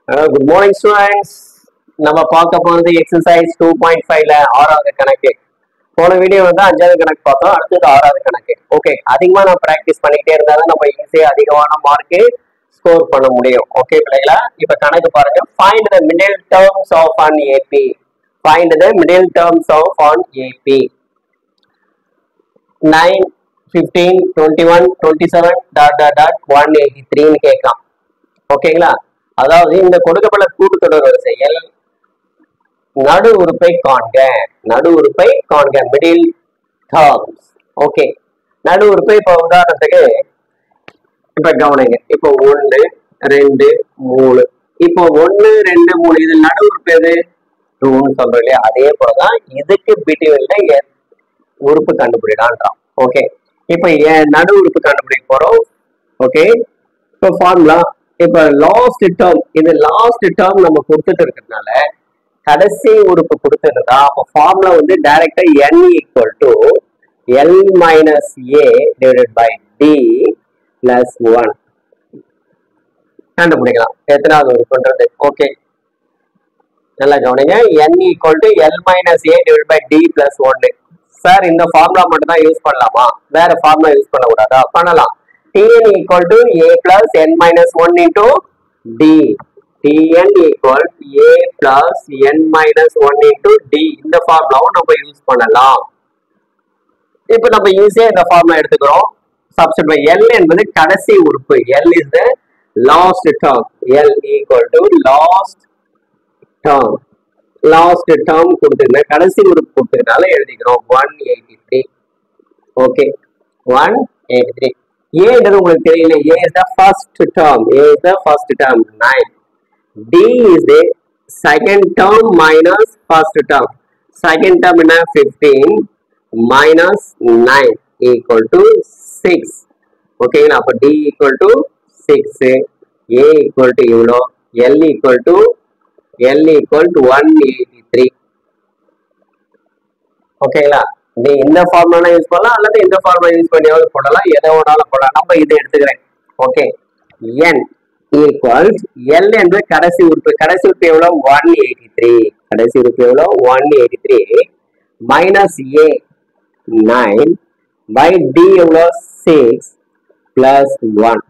Good morning, students. நம்ம பார்க்க போறது எக்ஸசைஸ் 2.5ல ஆறாவது கணக்கு. போன வீடியோ வந்து அஞ்சாவது கணக்கு பார்த்தோம், அடுத்தது ஆறாவது கணக்கு. ஓகே, அதிகமா நம்ம பிராக்டிஸ் பண்ணிக்கிட்டே இருந்தாலும் நம்ம ஈஸியா அதிகமான மார்க் ஸ்கோர் பண்ண முடியும். ஓகே பிள்ளைகளா, இப்ப கணக்கு பாருங்க. Find the middle terms of an AP. Find the middle terms of an AP. 9, 15, 21, 27 183 ன்னு கேட்கலாம். ஓகேங்களா, அதாவது இந்த கொடுக்கப்பட்ட கூட்டுத்தொடர் வரிசையில் நடு உறுப்பை காண்க. நடு உறுப்பை காண்க, மிடில் டேர்ம்ஸ். ஓகே, நடு உறுப்பை இப்போ உதாரணத்துக்கு இப்ப கவனிங்க. இப்போ 1 2 3, இப்போ 1 2 3 இது நடு உறுப்பு எது? 2ன்னு சொல்றோம் இல்லையா? அதே போலதான் இதுக்கு பிட்வீன்ல உறுப்பு கண்டுபிடிடான்றான். ஓகே, இப்ப நடு உறுப்பு கண்டுபிடிக்க போறோம். ஓகே, இப்போ ஃபார்முலா, இப்ப லாஸ்ட் டேர்ம், இது லாஸ்ட் டேர்ம் நம்ம கொடுத்துட்டு இருக்கிறதுனால கடைசி உறுப்பு கொடுத்துருந்தா அப்போ ஃபார்முலா வந்து டைரக்டா n equal to L minus a divided by d plus 1 கண்டுபிடிக்கலாம். எத்தனாவது உறுப்புன்றது? ஓகே, நல்லா கவனிங்க. n equal to L minus a divide by d plus 1. Sir இந்த ஃபார்முலா மட்டும் தான் யூஸ் பண்ணலாமா? வேற ஃபார்முலா யூஸ் பண்ண கூடாதா? பண்ணலாம். Tn equal to a plus n minus 1 into d. Tn equal to a plus n minus 1 into d. இந்த ஃபார்முலாவும் நம்ம யூஸ் பண்ணலாம். இப்போ நம்ம ஈஸியா இந்த ஃபார்முலா எடுத்துக்கிறோம். சப்ஸ்டிட்யூட் L என்பது கடைசி உறுப்பு. L is the last term. L equal to last term. Last term கொடுத்துருந்தேன், கடைசி உறுப்பு கொடுத்ததுனால எழுதிக்கிறோம் 183. ஓகே, 183. ஏன்றது உங்களுக்கு தெரியல. A is the first term. A is the first term, 9. D is the second term minus first term. Second term என்ன? 15 minus 9 equal to 6. Okay, அப்ப D equal to 6, A equal to எவ்வளோ? L equal to 183. ஓகேங்களா? இந்த formula use பண்ணலாம் அல்லது இந்த formula use பண்ணியாவது போடலாம், எதை வேணாலும் போடலாம். நம்ம இதை எடுத்துக்கிறேன். ஓகே, n ஈக்குவல்ஸ் L என்பது கடைசி உறுப்பு. கடைசி உறுப்பு எவ்வளவு? 183. கடைசி உறுப்பு எவ்வளவு? 183 மைனஸ் a 9 பை d எவ்வளோ? 6 பிளஸ் 1.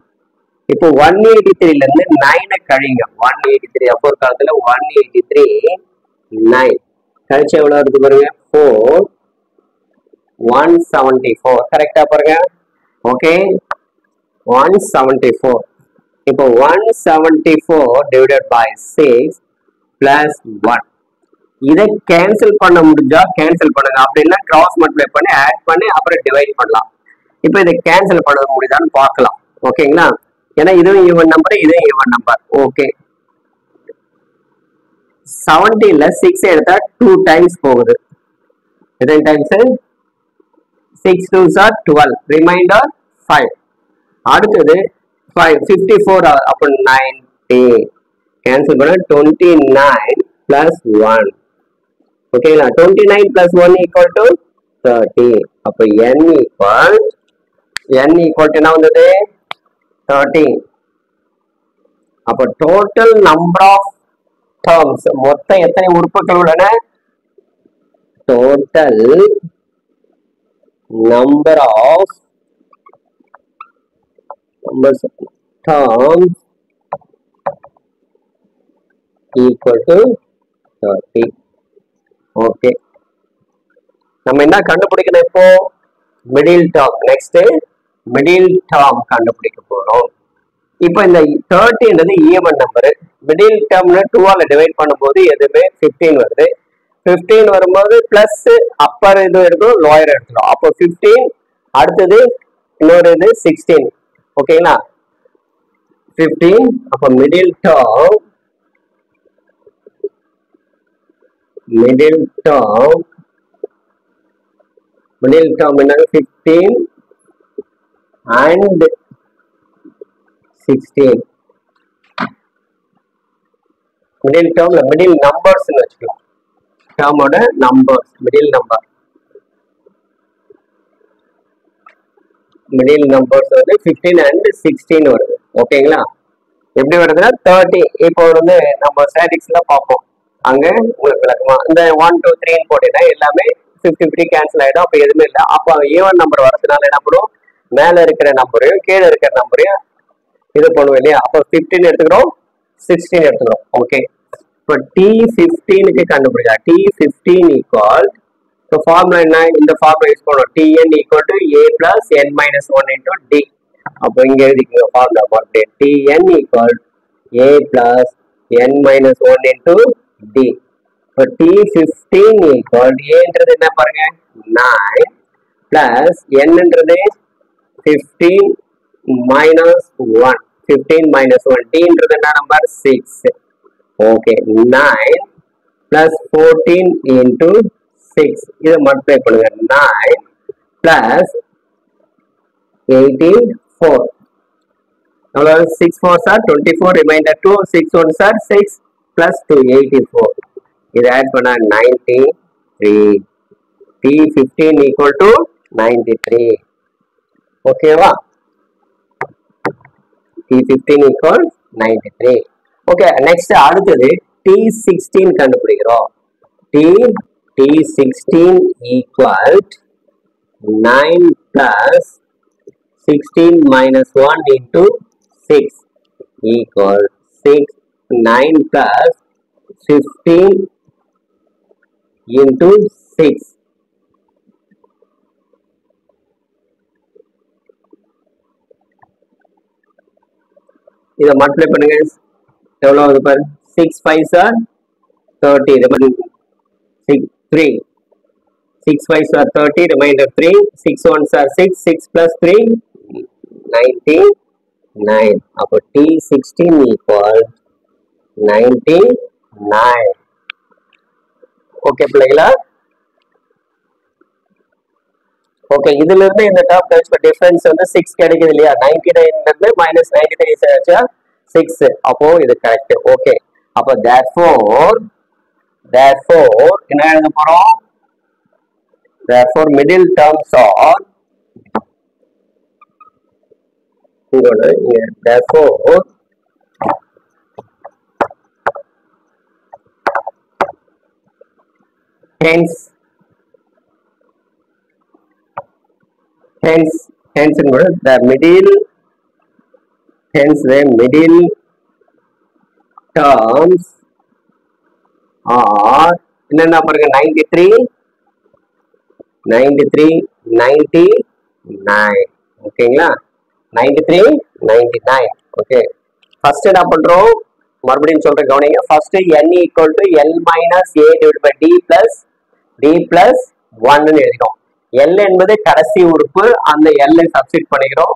இப்போ 183ல இருந்து 9 கழிங்க. 183 அப்போ ஒரு காலத்துல 183 9 கழிச்சு எவ்வளவு இருக்கு பாருங்க? 4 174. கரெக்டா பாருங்க. ஓகே, 174. இப்போ 174 டிவைடட் பை 6 பிளஸ் 1. இதை கேன்சல் பண்ண முடிஞ்சா கேன்சல் பண்ணுங்க, அப்படின்னா கிராஸ் மல்டிப்ளை பண்ணி ஆட் பண்ணி அப்புறம் டிவைட் பண்ணலாம். இப்போ இதை கேன்சல் பண்ண முடியுதான்னு பார்க்கலாம். ஓகேங்களா? ஏன்னா இதுவும் ஈவன் நம்பர், இதுவும் ஈவன் நம்பர். ஓகே, 70ல 6 எடுத்தா 2 டைம்ஸ் போகுது. எத்தனை டைம்ஸ்? 6 2s are 12, reminder 5. அடுத்தது 5 54, அப்போ 90 கேன்சல் பண்ண 29 பிளஸ் 1. ஓகேங்களா? 29 பிளஸ் 1 ஈக்குவல் டு 30. அப்போ n ஈக்குவல் என்ன வந்தது? 30. அப்போ டோட்டல் நம்பர் ஆஃப் டேர்ம்ஸ், மொத்தம் எத்தனை உறுப்புகள் உள்ளன? Total number of terms equal to 30. Okay, நம்ம என்ன கண்டுபிடிக்கணும் இப்போ? Middle term. Next middle term கண்டுபிடிக்க போறோம். இப்போ இந்த 30ன்றது ஈவன் நம்பர். மிடில் டேர்ம்னு 2ஆல டிவைட் பண்ணும்போது எதுவுமே 15 வருது. 15 வரும்போது பிளஸ் அப்பர் இது இருக்கும், லோயர் எடுத்துடும். அப்போ 15, அடுத்தது இன்னொரு இது 16. ஓகேங்களா? 15. அப்போ மிடில் டேர்ம் என்னது? 15 and 16. மிடில் டேர்ம்ல மிடில் நம்பர்ஸ் வச்சுக்கலாம். டேர்மோட numbers, middle number middle numbers வந்து 15 and 16 வருது. ஓகேங்களா? எப்படி வருதுன்னா 30. இப்போ வந்து நம்ம ஸ்டாட்டிக்ஸ்ல பார்ப்போம். அங்க உங்களுக்கு விளக்குமா இந்த 1 2 3 போட்டீங்கன்னா எல்லாமே 50 கேன்சல் ஆயிடும். அப்ப எதுவுமே இல்லை. அப்போ ஈவன் நம்பர் வரதுனால என்ன பண்ணும், மேல இருக்கிற நம்பரையும் கீழே இருக்கிற நம்பரையும் இது பண்ணுவோம் இல்லையா. அப்போ 15 எடுத்துக்கிறோம், 16 எடுத்துக்கிறோம். ஓகே, இப்போ T15க்கு கண்டுபிடிச்சா T15 ஈக்குவல் ஃபார்முலா என்ன, இந்த ஃபார்முலா யூஸ் பண்ணுவோம். Tn equal to A plus n minus 1 into D. அப்போ இங்க எழுதிக்கோங்க ஃபார்முலா மறுபடியும். Tn equal A plus n minus 1 into D. இப்போ T15 ஈக்குவல் ஏன்றது என்ன பாருங்க 9 plus n-ன்றது 15 minus 1. 15 minus 1. D-ன்றது என்ன நம்பர் 6. Okay, 9 plus 14 into 6. இதை மல்டிப்ளை பண்ணுங்க. 9 plus 18 4. 6 4s are 24, remainder 2. 6 1s are 6 plus 2 84. இது ஆட் பண்ணா 93. T15 equal to 93. ஓகேவா? T15 equal 93. ஓகே, நெக்ஸ்ட் அடுத்தது T16 கண்டுபிடிக்கிறோம். T16 equal 9 plus 16 minus 1 into 6 equal 6. 9 plus 15 into 6. இதை multiply பண்ணுங்க. எவ்வளவு வருது பாரு. 6 5s are 30, remainder 3. 6 5s are 30, remainder 3. 6 1s are 6. 6 plus 3 99. அப்போ T16 equal 99. ஓகே பிள்ளைங்களா? ஓகே, இதுல இருந்து இந்த டேர்ம் கழிச்சு டிஃபரன்ஸ் வந்து 6 கிடைக்குது இல்லையா. 99 இருந்து minus 93 ஆச்சா 6. அப்போ இது கரெக்ட். ஓகே, அப்போ therefore என்ன எழுத போறோம்? therefore middle terms are therefore hence the middle terms are என்னென்ன பாருங்க 93 99. ஓகேங்களா? 93 99. ஓகே, ஃபர்ஸ்ட் என்ன பண்றோம் மறுபடியும் சொல்ற கவனிங்க. First n equal to L minus A divided by D plus 1 ன்னு எழுதிடும். L என்பது கடைசி உறுப்பு, அந்த L ஐ சப்ஸ்டிட் பண்ணிக்கிறோம்.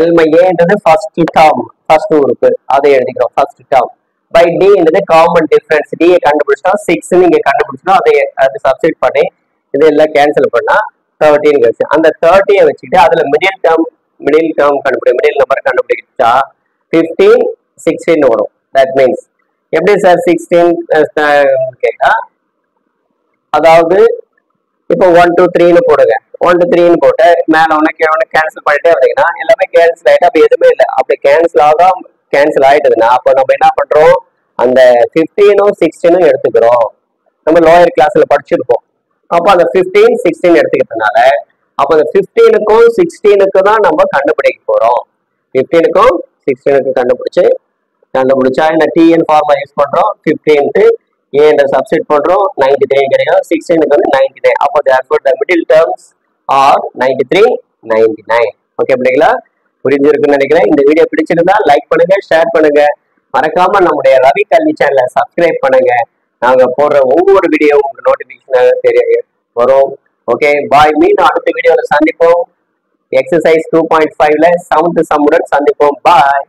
L by A என்றது ஃபர்ஸ்ட் டேர்ம், ஃபர்ஸ்ட் உறுப்பு, அதை எழுதிக்கிறோம் ஃபர்ஸ்ட் டேர்ம். பை D என்றது காமன் டிஃபரன்ஸ். D ஐ கண்டுபிடிச்சோம், 6 நீங்க கண்டுபிடிச்சோம், அதை சப்ஸ்டிட் பண்ணி இதெல்லாம் கேன்சல் பண்ணா 13 கிடைச்சு. அந்த 30 வச்சுட்டு அதுல மிடில் டேர்ம் மிடில் நம்பர் கண்டுபிடிச்சா 15 16 வரும். தட் மீன்ஸ் எப்படி சார் 16 கேட்டா, அதாவது இப்போ 1 2 3ன்னு போடுங்க. 1 2 3ன்னு போட்டு மேல ஒன்று கீழே ஒன்று கேன்சல் பண்ணிட்டே வந்தீங்கன்னா எல்லாமே கேன்சல் ஆகிட்டு அப்போ எதுவுமே இல்லை. அப்படி கேன்சல் ஆயிட்டதுன்னா அப்போ நம்ம என்ன பண்றோம், அந்த 15ம் 16ம் எடுத்துக்கிறோம். நம்ம லோயர் கிளாஸ்ல படிச்சிருப்போம். அப்போ அந்த 15 16 எடுத்துக்கிறதுனால அப்போ அந்த 15க்கும் 16க்கும் தான் நம்ம கண்டுபிடிக்க போறோம். 15க்கும் 16க்கும் கண்டுபிடிச்சா இந்த TN ஃபார்முலா யூஸ் பண்றோம். 15க்கு A என்ற சப்ஸ்டிட் பண்றோம், 93 கிடைக்கும். 16க்கு வந்து 99. அப்போ therefore the middle terms are 93 99. Okay பிள்ளைங்களா, புரிஞ்சிருக்குன்னு நினைக்கிறேன். இந்த வீடியோ பிடிச்சிருந்தா லைக் பண்ணுங்க, ஷேர் பண்ணுங்க, மறக்காம நம்முடைய ரவி கல்வி சேனலை சப்ஸ்கிரைப் பண்ணுங்க. நாங்க போடுற ஒவ்வொரு வீடியோ உங்களுக்கு நோட்டிபிகேஷன் தெரிய வரும். ஓகே, பாய். மீண்டும் அடுத்த வீடியோல சந்திப்போம். எக்ஸசைஸ் 2.5ல 7th சம்முடன் சந்திப்போம். பாய்.